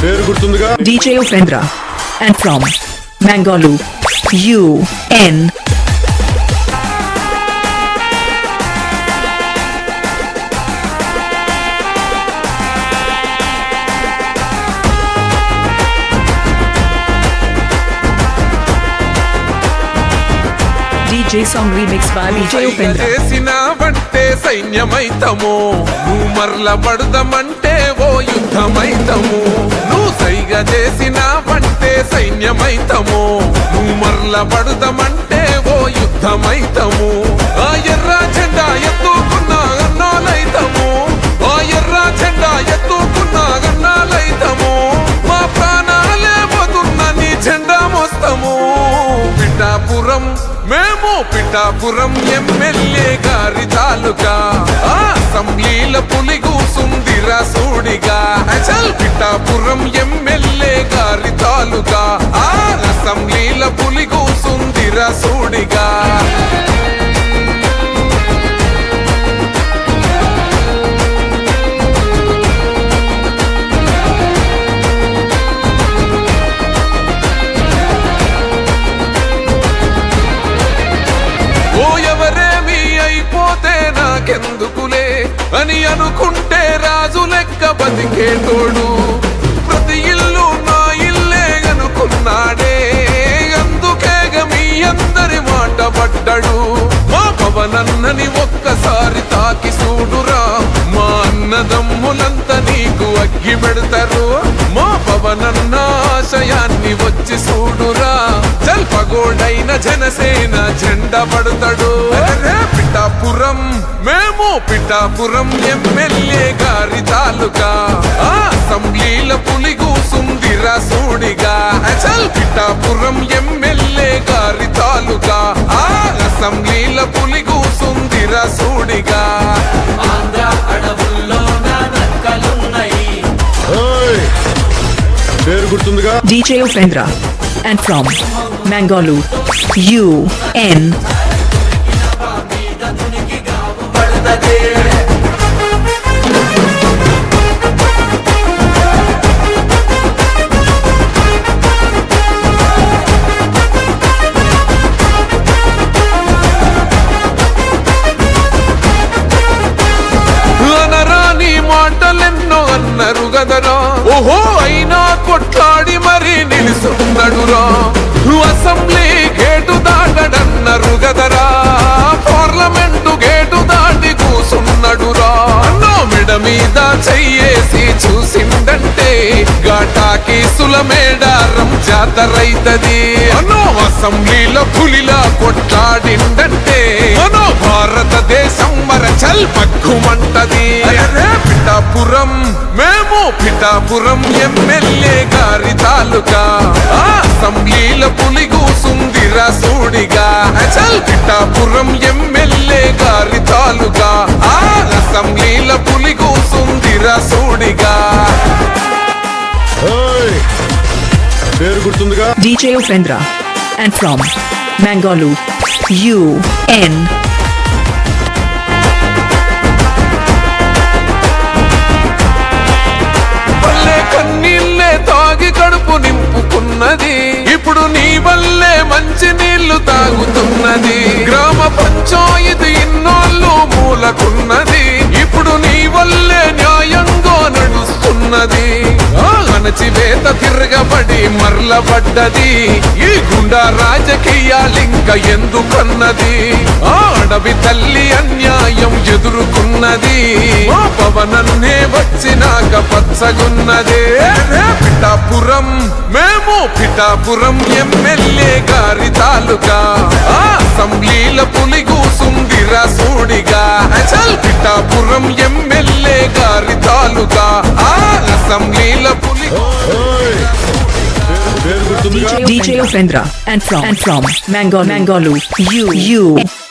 DJ Upendra and from Mangalore, UN. DJ song remixed by DJ Upendra. చేసినావంటే సైన్యమైతము నువ్వు మరల పడదమంటే ఓ యుద్ధమైతము నువ్వు సైగా చేసినావంటే సైన్యమైతము నువ్వు మరల పడదమంటే ఓ యుద్ధమైతము ఆ ఎర్ర జెండా ఎత్తుకున్నా అన్నాలైతము ఆ ఎర్ర జెండా ఎత్తుకున్నా అన్నాలైతము మా ప్రాణాలే పోతున్న నీ జెండా మోస్తము పిఠాపురం మేము పిఠాపురం ఎమ్మెల్యే గారి తాలూకా అసెంబ్లీల పులి కూసుందిరా సూడిగా చల్ పిఠాపురం ఎమ్మెల్యే గారి తాలూకా అసెంబ్లీల పులి కూసుందిరా సూడిగా నాకెందుకులే అని అనుకుంటే రాజు లెక్క బతికేటోడు ప్రతి ఇల్లు నా ఇల్లే అనుకున్నాడే అందుకేగ మీ అందరి మాట పడ్డాడు మా పవనన్నని ఒక్కసారి తాకి చూడురా మా అన్నదమ్ములంతా నీకు అగ్గి పెడతారు మా పవనన్న ఆశయాన్ని వచ్చి చూడురా జల్పగోడైన జనసేన జెండా పడతాడు పిఠాపురం మేము పిఠాపురం ఎమ్మెల్యే గారి తాలూకా అసెంబ్లీల పులి కూసుందిరా సూడిగా చల్ పిఠాపురం ఎమ్మెల్యే గారి తాలూకా అసెంబ్లీల పులి కూసుందిరా సూడిగా ఆంధ్ర అడవుల్లో నక్కలున్నాయి DJ Upendra and from Mangalore, UN. అనరాని మాటలెన్నో అన్నారు గదరా ఓహో అయినా కొట్లాడి మరి నిలుసున్నాడురా అసెంబ్లీ గేటు దాటడన్నారు గదరా పార్లమెంటు గేటు దాటి కూసున్నాడురా అన్నో మెడ మీద చెయ్యేసి చూసిందంటే ఘాటాకి సులమేడారం జాతరైతది అన్నో అసెంబ్లీలో పులిలా కొట్లాడిందంటే మనో భారతదేశం చల్ పక్కుమంటది పిఠాపురం మేము పిఠాపురం ఎమ్మెల్యే గారి తాలూకా అసెంబ్లీల పులి కూసుందిరా సూడిగా చల్ పిఠాపురం ఎమ్మెల్యే గారి తాలూకా అసెంబ్లీల పులి కూసుందిరా సూడిగా DJ Upendra and from Mangalore, UN. కన్నీళ్ళే తాగి కడుపు నింపుకున్నది ఇప్పుడు నీ వల్లే మంచి నీళ్లు తాగుతున్నది గ్రామ పంచాయతీ ఇన్నోళ్ళు మూలకున్నది ఇప్పుడు నీ వల్లే న్యాయంగా నడుస్తున్నది అణచివేత తిరగబడి మరలబడ్డది ఈ గుండా రాజకీయాలింక ఎందుకన్నది అడవి తల్లి అన్యాయం ఎదుర్కొన్నది పవనన్నే వచ్చినాక పచ్చగున్నదే పిఠాపురం మేము పిఠాపురం ఎమ్మెల్యే గారి తాలూకా అసెంబ్లీల పులి కూసుందిరా సూడిగా చల్ పిఠాపురం ఎమ్మెల్యే గారి తాలూకా అసెంబ్లీల పులి DJ Upendra and from Mangalore, UN.